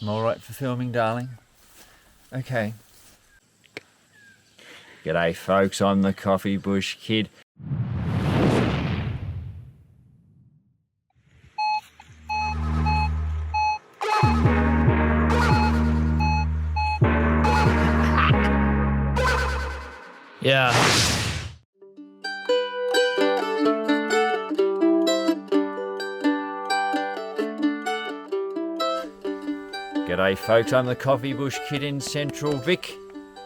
I'm all right for filming, darling. Okay. G'day folks, I'm the Coffee Bush Kid. Yeah. G'day folks, I'm the Coffee Bush Kid in Central Vic.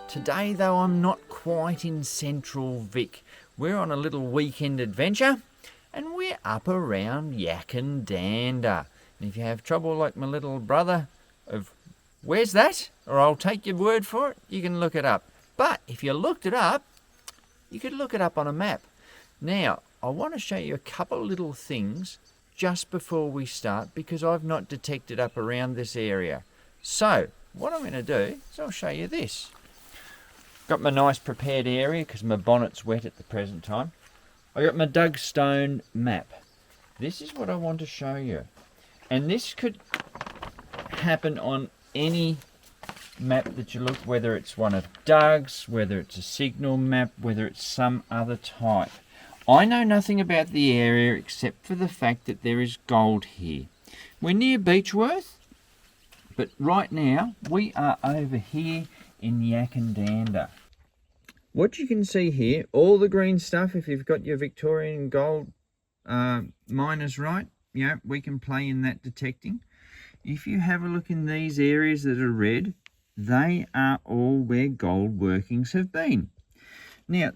Today though I'm not quite in Central Vic. We're on a little weekend adventure and we're up around Yackandandah. And if you have trouble like my little brother of where's that? Or I'll take your word for it, you can look it up. But if you looked it up, you could look it up on a map. Now, I want to show you a couple of little things just before we start because I've not detected up around this area. So, what I'm going to do is I'll show you this. Got my nice prepared area because my bonnet's wet at the present time. I got my dug stone map. This is what I want to show you. And this could happen on any map that you look, whether it's one of Doug's, whether it's a signal map, whether it's some other type. I know nothing about the area except for the fact that there is gold here. We're near Beechworth, but right now we are over here in Yackandandah. What you can see here, all the green stuff, if you've got your Victorian gold miners right, you know, we can play in that detecting. If you have a look in these areas that are red, they are all where gold workings have been. Now,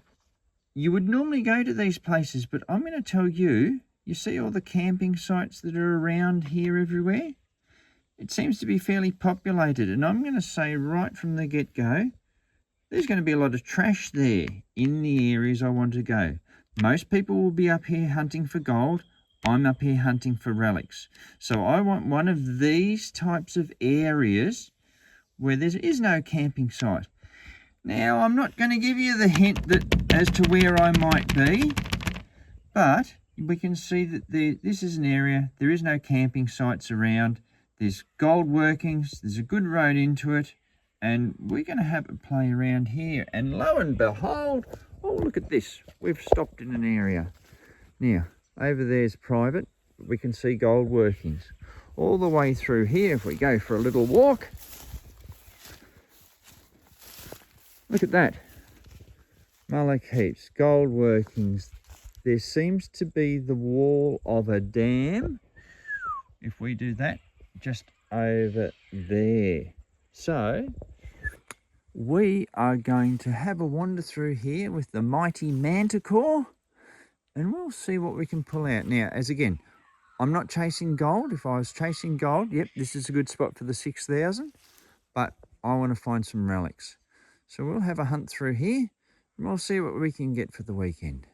you would normally go to these places, but I'm going to tell you, you see all the camping sites that are around here everywhere? It seems to be fairly populated, and I'm going to say right from the get-go, there's going to be a lot of trash there in the areas I want to go. Most people will be up here hunting for gold. I'm up here hunting for relics. So I want one of these types of areas where there is no camping site. Now, I'm not going to give you the hint that as to where I might be, but we can see that this is an area, there is no camping sites around, there's gold workings, there's a good road into it, and we're going to have a play around here. And lo and behold, oh, look at this, we've stopped in an area. Now, over there's private, we can see gold workings. All the way through here, if we go for a little walk, look at that. Mullock heaps, gold workings. There seems to be the wall of a dam. If we do that, just over there. So, we are going to have a wander through here with the mighty Manticore, and we'll see what we can pull out. Now, as again, I'm not chasing gold. If I was chasing gold, yep, this is a good spot for the 6,000, but I want to find some relics. So we'll have a hunt through here and we'll see what we can get for the weekend.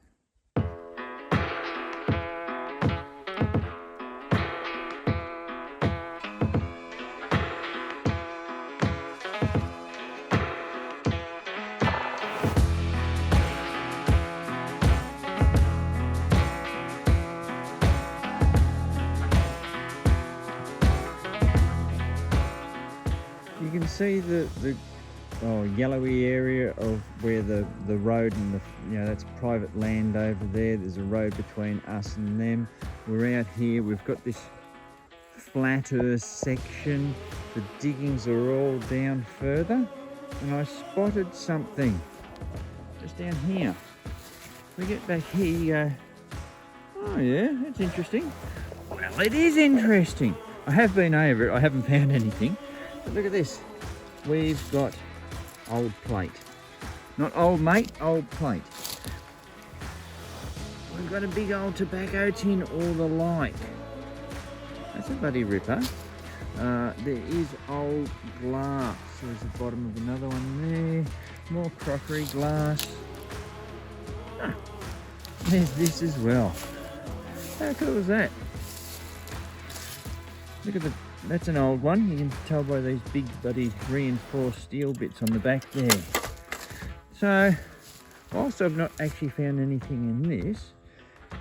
You can see the yellowy area of where the road and that's private land over there. There's a road between us and them. We're out here, we've got this flat earth section. The diggings are all down further, and I spotted something just down here. If we get back here, you go, oh yeah, that's interesting. Well, it is interesting. I have been over it, I haven't found anything, but look at this. We've got old plate. Not old mate, old plate. We've got a big old tobacco tin or the like. That's a bloody ripper. There is old glass. There's the bottom of another one there. More crockery glass. Ah, there's this as well. How cool is that? Look at that's an old one. You can tell by these big bloody reinforced steel bits on the back there. So, whilst I've not actually found anything in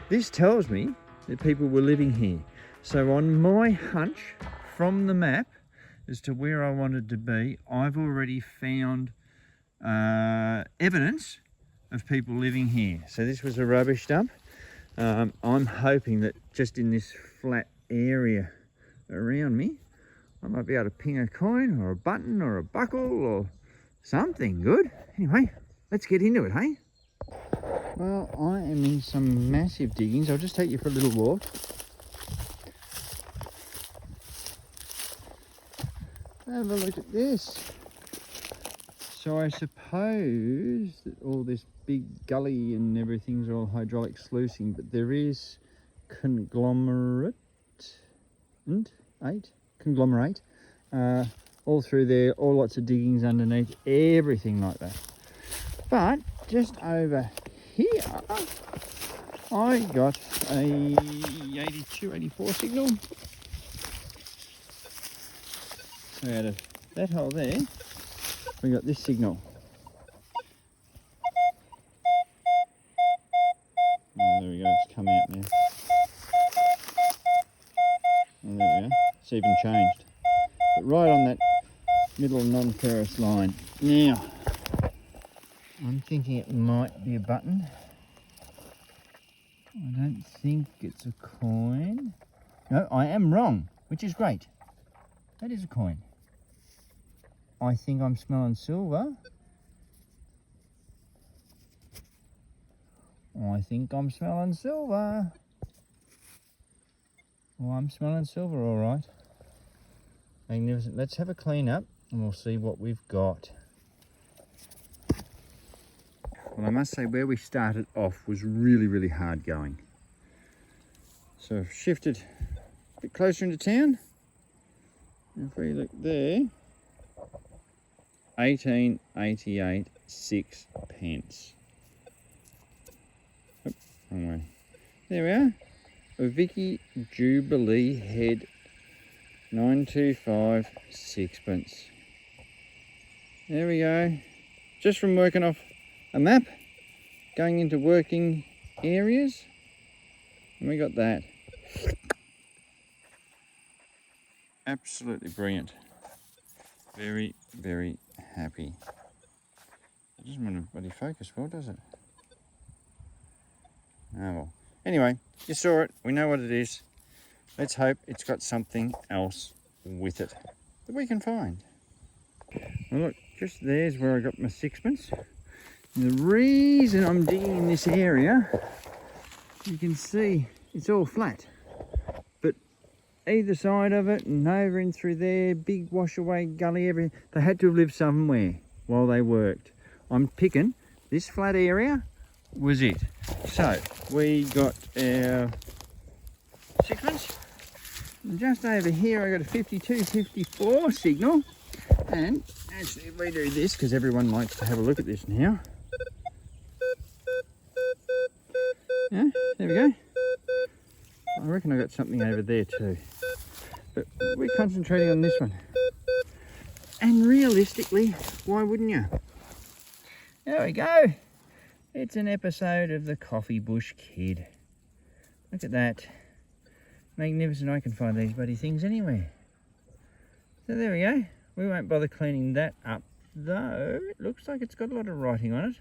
this tells me that people were living here. So on my hunch from the map, as to where I wanted to be. I've already found evidence of people living here. So this was a rubbish dump. I'm hoping that just in this flat area around me, I might be able to ping a coin or a button or a buckle or something good. Anyway, let's get into it, hey? Well, I am in some massive diggings. I'll just take you for a little walk. Have a look at this. So I suppose that all this big gully and everything's all hydraulic sluicing, but there is conglomerate all through there, all lots of diggings underneath, everything like that. But just over here, I got a 82, 84 signal. So out of that hole there, we got this signal. Oh, there we go, it's come out now. Oh, there we go, it's even changed. But right on that middle non-ferrous line. Now, I'm thinking it might be a button. I don't think it's a coin. No, I am wrong, which is great. That is a coin. I think I'm smelling silver. I think I'm smelling silver. Well, I'm smelling silver, all right. Magnificent. Let's have a clean up and we'll see what we've got. Well, I must say where we started off was really, really hard going. So I've shifted a bit closer into town. If we look there, 1888 6 pence. Oh, wrong way. There we are. A Vicky Jubilee head, 925 sixpence. There we go. Just from working off a map, going into working areas, and we got that. Absolutely brilliant. Very, very happy. It doesn't want to bloody focus well, does it? Oh well. Anyway, you saw it. We know what it is. Let's hope it's got something else with it that we can find. Well, look, just there's where I got my sixpence. And the reason I'm digging in this area, you can see it's all flat. But either side of it and over and through there, big washaway gully, everything. They had to have lived somewhere while they worked. I'm picking this flat area was it. So we got our sixpence. And just over here I got a 52, 54 signal. And actually if we do this, because everyone likes to have a look at this now. Yeah, there we go. I reckon I got something over there too. But we're concentrating on this one. And realistically, why wouldn't you? There we go. It's an episode of the Coffee Bush Kid. Look at that. Magnificent. I can find these bloody things anywhere. So there we go. We won't bother cleaning that up, though it looks like it's got a lot of writing on it.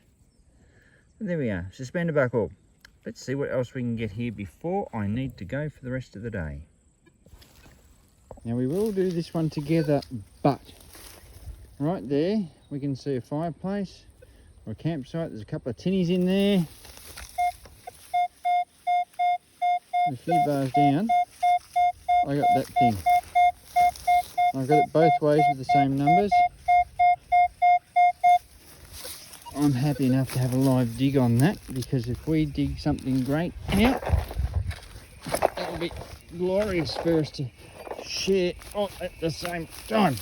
But there we are. Suspender buckle. Let's see what else we can get here before I need to go for the rest of the day. Now we will do this one together, but right there we can see a fireplace or a campsite. There's a couple of tinnies in there. A few bars down, I got that thing. I've got it both ways with the same numbers. I'm happy enough to have a live dig on that, because if we dig something great out, it'll be glorious for us to share all at the same time.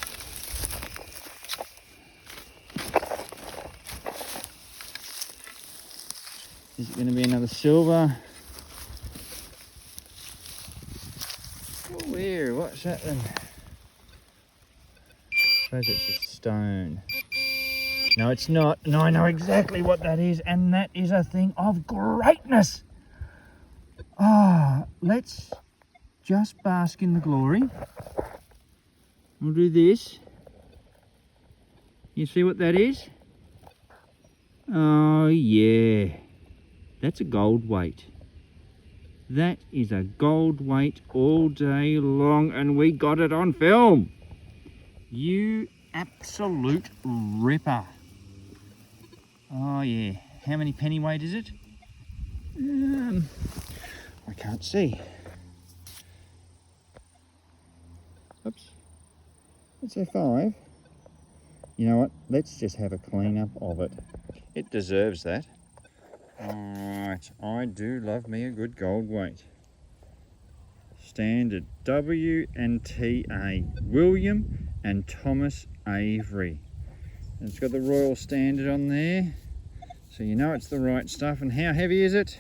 Is it going to be another silver? Oh, here, what's that then? I suppose it's a stone. No, it's not. No, I know exactly what that is, and that is a thing of greatness. Ah, let's just bask in the glory. We'll do this. You see what that is? Oh yeah, that's a gold weight. That is a gold weight all day long, and we got it on film. You absolute ripper. Oh yeah, how many pennyweight is it? I can't see. Oops, let's say 5. You know what, let's just have a clean up of it. It deserves that. Alright, I do love me a good gold weight. Standard W&TA, William and Thomas Avery. And it's got the Royal Standard on there, so you know it's the right stuff. And how heavy is it?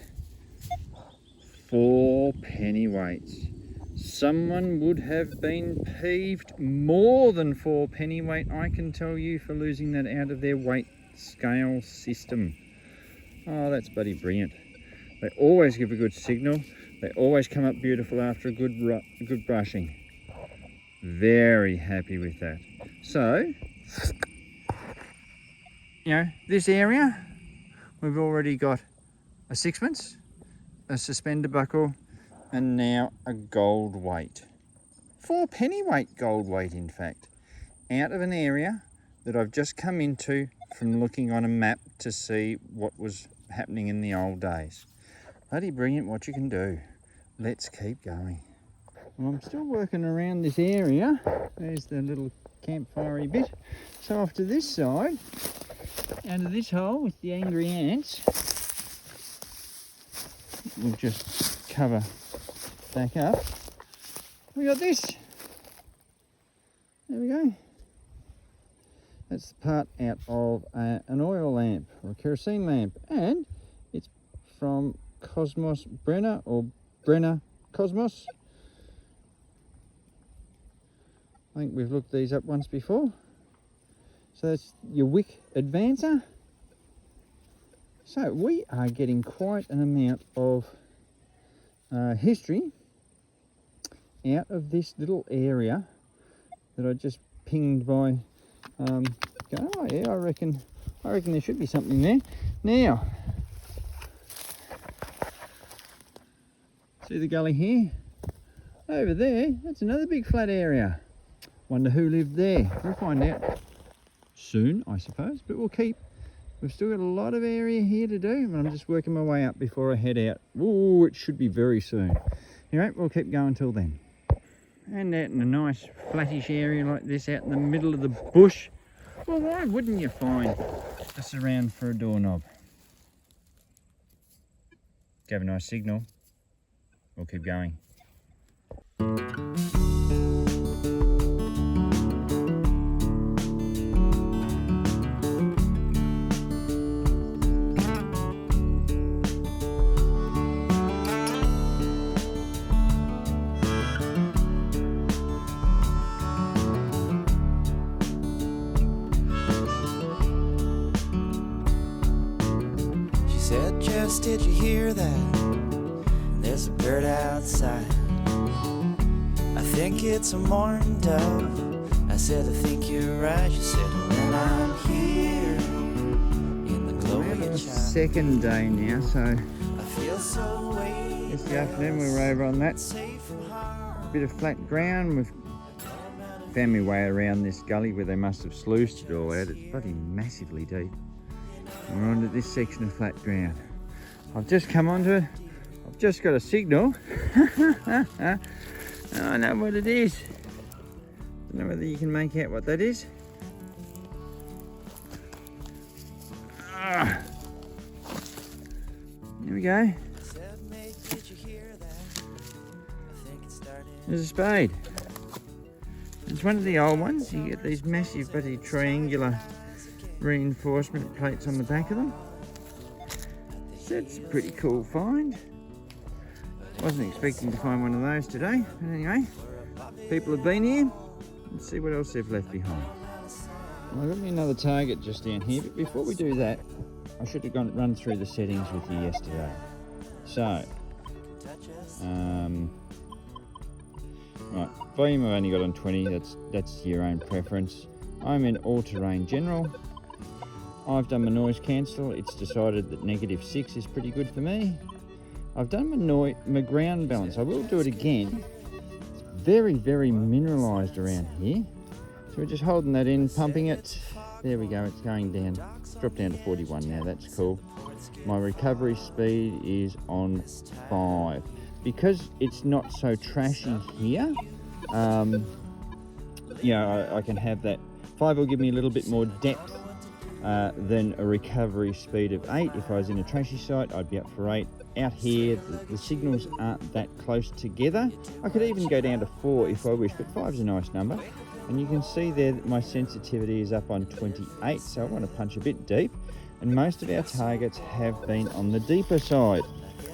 4 pennyweights. Someone would have been peeved more than 4 pennyweight, I can tell you, for losing that out of their weight scale system. Oh, that's bloody brilliant. They always give a good signal. They always come up beautiful after a good brushing. Very happy with that. So, you know, this area, we've already got a 6pence, a suspender buckle, and now a gold weight. 4 pennyweight gold weight, in fact, out of an area that I've just come into from looking on a map to see what was happening in the old days. Bloody brilliant what you can do. Let's keep going. Well, I'm still working around this area. There's the little campfire-y bit. So off to this side, out of this hole with the angry ants, we'll just cover back up. We got this. There we go. That's the part out of an oil lamp or a kerosene lamp, and it's from Cosmos Brenner, or Brenner Cosmos. I think we've looked these up once before. So that's your wick advancer. So we are getting quite an amount of history out of this little area that I just pinged by. Oh yeah, I reckon there should be something there. Now, see the gully here? Over there, that's another big flat area. Wonder who lived there. We'll find out soon, I suppose, but we've still got a lot of area here to do, and I'm just working my way up before I head out. Ooh, it should be very soon. Anyway, we'll keep going till then. And out in a nice flattish area like this, out in the middle of the bush, well, why wouldn't you find a surround for a doorknob? Gave a nice signal. We'll keep going. Did you hear that? There's a bird outside. I think it's a mourning dove. I said, I think you're right. She said, when I'm here in the glow of your child. Second day now, so I feel so weighted. It's the afternoon. We were over on that bit of flat ground. We've found my way around this gully where they must have sluiced it all out. It's bloody massively deep. We're onto this section of flat ground. I've just come onto it. I've just got a signal. I know what it is. Don't know whether you can make out what that is. Here we go. There's a spade. It's one of the old ones. You get these massive bloody triangular reinforcement plates on the back of them. That's a pretty cool find. Wasn't expecting to find one of those today, but anyway, people have been here. Let's see what else they've left behind. Well, I've got me another target just down here, but before we do that, I should have run through the settings with you yesterday. So, right, volume I've only got on 20, that's your own preference. I'm in all-terrain general. I've done my noise cancel. It's decided that -6 is pretty good for me. I've done my ground balance. I will do it again. It's very, very mineralised around here. So we're just holding that in, pumping it. There we go, it's going down. It's dropped down to 41 now, that's cool. My recovery speed is on 5. Because it's not so trashy here, yeah, I can have that. 5 will give me a little bit more depth than a recovery speed of 8. If I was in a trashy site, I'd be up for 8. Out here, the signals aren't that close together. I could even go down to 4 if I wish, but 5's a nice number. And you can see there that my sensitivity is up on 28, so I want to punch a bit deep. And most of our targets have been on the deeper side,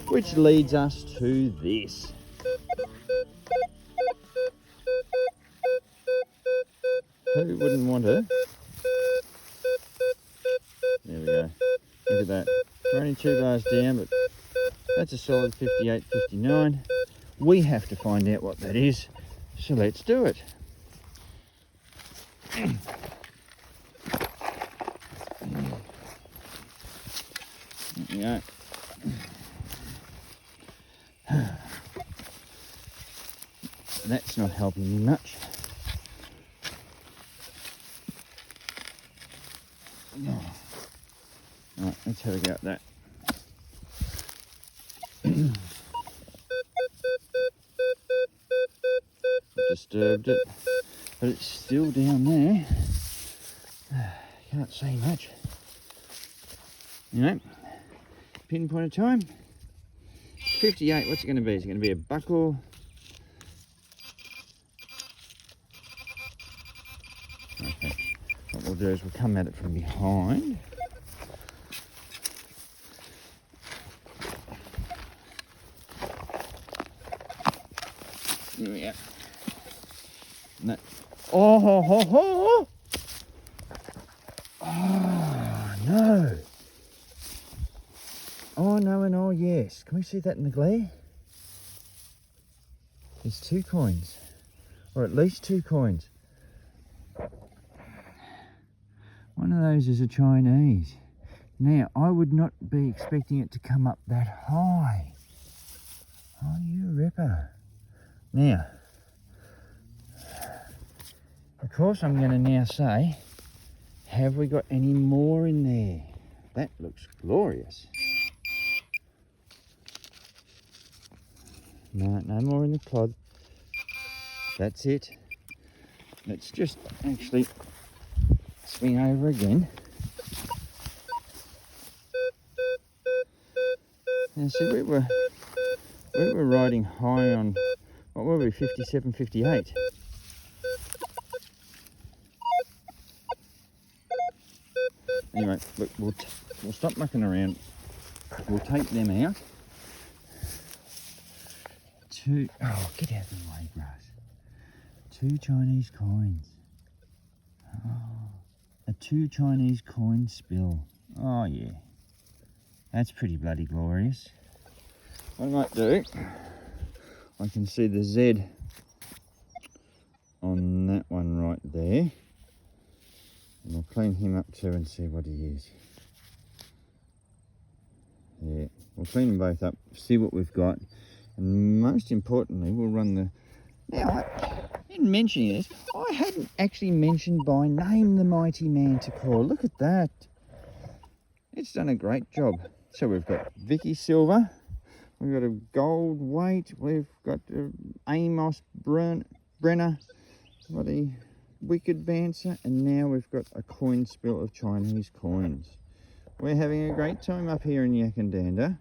which leads us to this. Who wouldn't want to? There we go. Look at that. We're only 2 bars down, but that's a solid 58, 59. We have to find out what that is, so let's do it. There we go. That's not helping me much. Right, let's have a go at that. Disturbed it, but it's still down there. Can't see much. You know, pinpoint of time. 58, what's it going to be? Is it going to be a buckle? Okay, what we'll do is we'll come at it from behind. There we go. No. Oh, ho, ho, ho. Oh, no. Oh, no, and oh, yes. Can we see that in the glare? There's 2 coins, or at least 2 coins. One of those is a Chinese. Now, I would not be expecting it to come up that high. Oh, you ripper. Now, of course, I'm going to now say, have we got any more in there? That looks glorious. No, no more in the clod. That's it. Let's just actually swing over again. Now see, we were riding high on, what were we, 57, 58. Anyway, look, we'll stop mucking around. We'll take them out. Oh, get out of the way, grass. 2 Chinese coins. Oh, a 2 Chinese coin spill. Oh, yeah. That's pretty bloody glorious. What I might do, I can see the Z on that one right there. And we'll clean him up too and see what he is. Yeah, we'll clean them both up, see what we've got. And most importantly, we'll run the... Now, in mentioning this, I hadn't actually mentioned by name the mighty Manticore. Look at that. It's done a great job. So we've got Vicky Silver, we've got a gold weight, we've got Amos Brenner, what a wicked bouncer, and now we've got a coin spill of Chinese coins. We're having a great time up here in Yackandandah.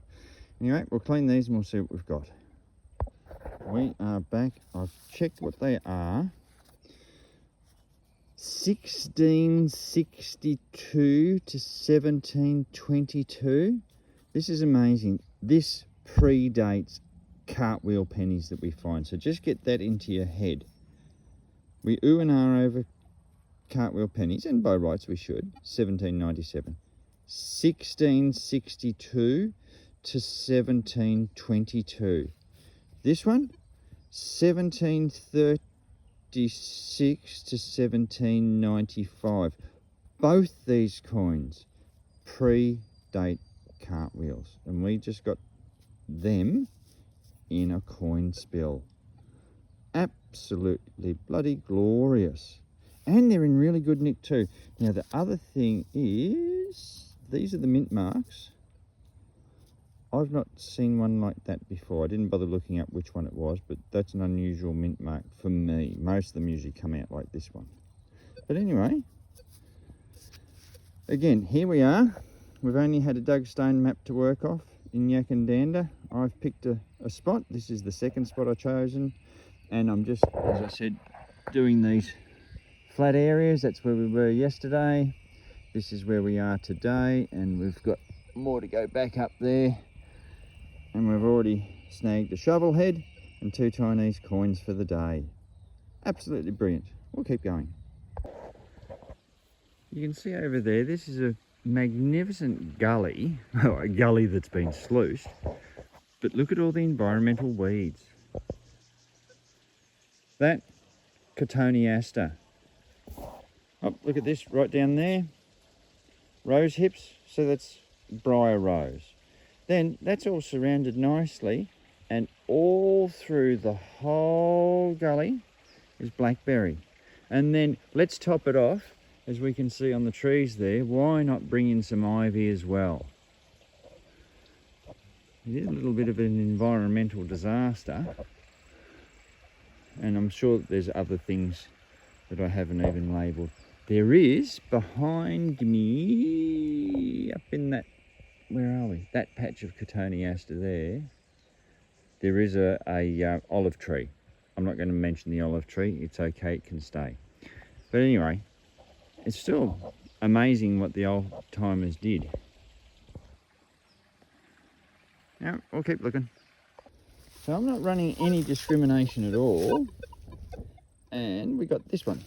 Anyway, we'll clean these and we'll see what we've got. We are back. I've checked what they are. 1662 to 1722. This is amazing. This predates cartwheel pennies that we find. So just get that into your head. We ooh and ah over cartwheel pennies, and by rights we should. 1797. 1662 to 1722. This one, 1730 1756 to 1795. Both these coins predate cartwheels, and we just got them in a coin spill. Absolutely bloody glorious. And they're in really good nick too. Now the other thing is, these are the mint marks. I've not seen one like that before. I didn't bother looking up which one it was, but that's an unusual mint mark for me. Most of them usually come out like this one. But anyway, again, here we are. We've only had a dug stone map to work off in Yackandandah. I've picked a spot. This is the second spot I've chosen. And I'm just, as I said, doing these flat areas. That's where we were yesterday. This is where we are today. And we've got more to go back up there. And we've already snagged a shovel head and 2 Chinese coins for the day. Absolutely brilliant. We'll keep going. You can see over there, this is a magnificent gully. Oh, a gully that's been sluiced. But look at all the environmental weeds. That Cotoneaster. Oh, look at this right down there. Rose hips, so that's briar rose. Then that's all surrounded nicely, and all through the whole gully is blackberry. And then let's top it off, as we can see on the trees there. Why not bring in some ivy as well? It is a little bit of an environmental disaster, and I'm sure that there's other things that I haven't even labelled. There is behind me, up in that, where are we? That patch of Cotoneaster there. There is a olive tree. I'm not going to mention the olive tree. It's okay, it can stay. But anyway, it's still amazing what the old timers did. Now, we'll keep looking. So I'm not running any discrimination at all. And we got this one.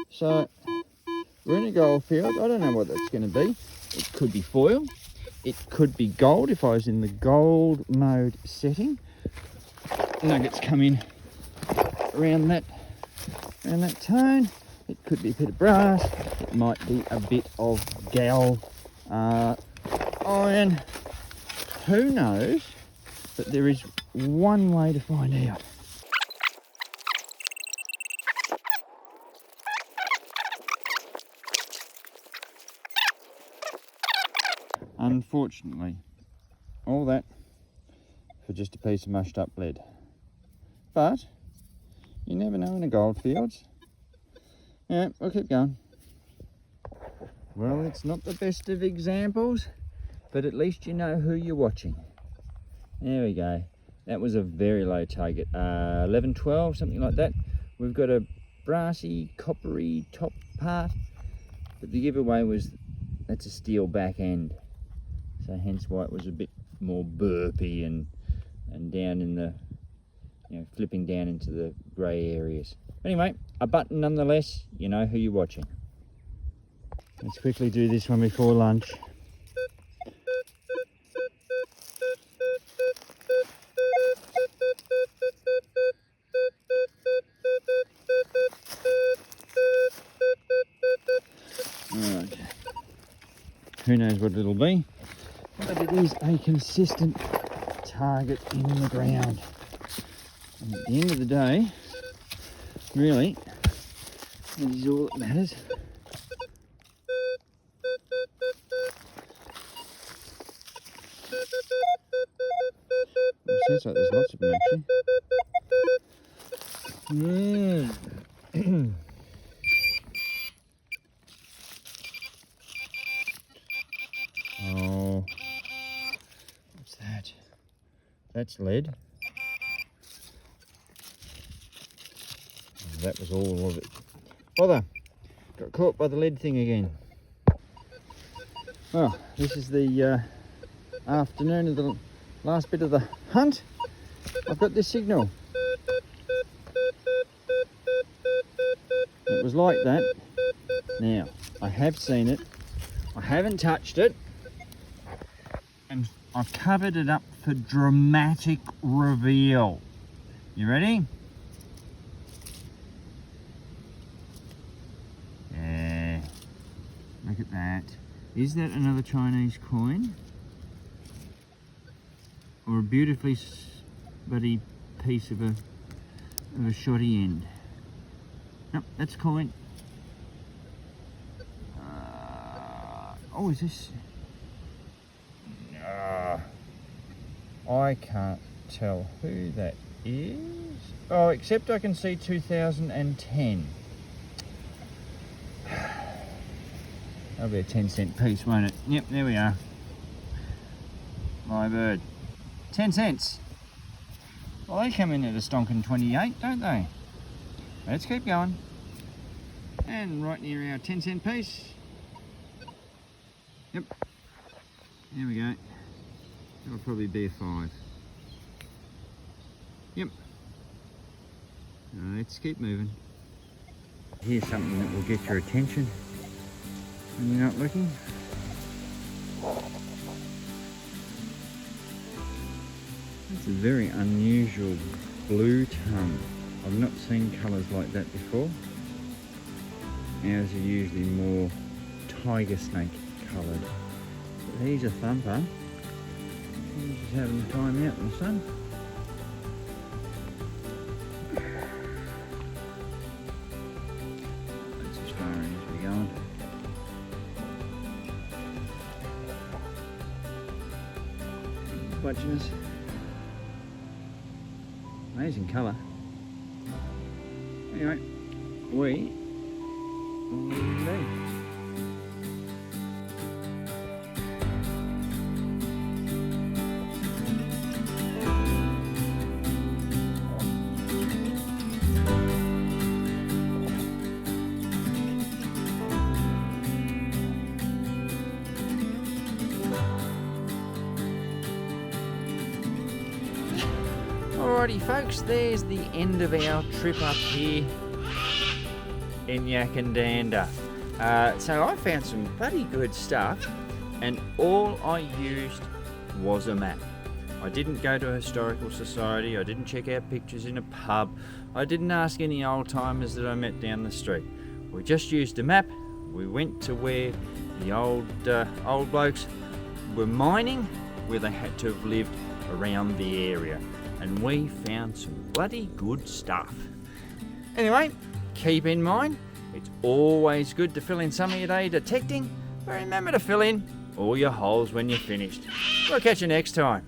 So we're in a gold field. I don't know what that's going to be. It could be foil. It could be gold if I was in the gold mode setting. Nuggets come in around that tone. It could be a bit of brass. It might be a bit of gal iron. Who knows? But there is one way to find out. Unfortunately, all that for just a piece of mushed up lead. But you never know in the goldfields. Yeah, we'll keep going. Well, it's not the best of examples, but at least you know who you're watching. There we go. That was a very low target, 11, 12, something like that. We've got a brassy, coppery top part, but the giveaway was that's a steel back end. So hence why it was a bit more burpy and down in the, flipping down into the grey areas. Anyway, a button nonetheless, you know who you're watching. Let's quickly do this one before lunch. Alright. Who knows what it'll be? But it is a consistent target in the ground. And at the end of the day, really, that is all that matters. It sounds like there's lots of them actually. Oh, what's that? That's lead. Oh, that was all of it. Bother! Got caught by the lead thing again. Well, this is the afternoon of the last bit of the hunt. I've got this signal. It was like that. Now, I have seen it. I haven't touched it. And I've covered it up for dramatic reveal. You ready? Yeah. Look at that. Is that another Chinese coin? Or a beautifully bloody piece of a shoddy end? Nope, that's coin. Oh, is this? I can't tell who that is. Oh, except I can see 2010. That'll be a 10-cent piece, won't it? Yep, there we are. My bird. 10 cents. Well, they come in at a stonking 28, don't they? Let's keep going. And right near our 10-cent piece. Yep. There we go. That'll probably be a 5. Yep. Let's keep moving. Here's something that will get your attention when you're not looking. It's a very unusual blue tongue. I've not seen colours like that before. Ours are usually more tiger snake coloured. But he's a thumper. He's just having time out in the sun. That's as far as we're going. Watching us. Amazing colour. Anyway, we will leave. Alrighty folks, there's the end of our trip up here in Yackandandah. So I found some bloody good stuff, and all I used was a map. I didn't go to a historical society, I didn't check out pictures in a pub, I didn't ask any old timers that I met down the street. We just used a map. We went to where the old blokes were mining, where they had to have lived around the area. And we found some bloody good stuff. Anyway, keep in mind, it's always good to fill in some of your day detecting, but remember to fill in all your holes when you're finished. We'll catch you next time.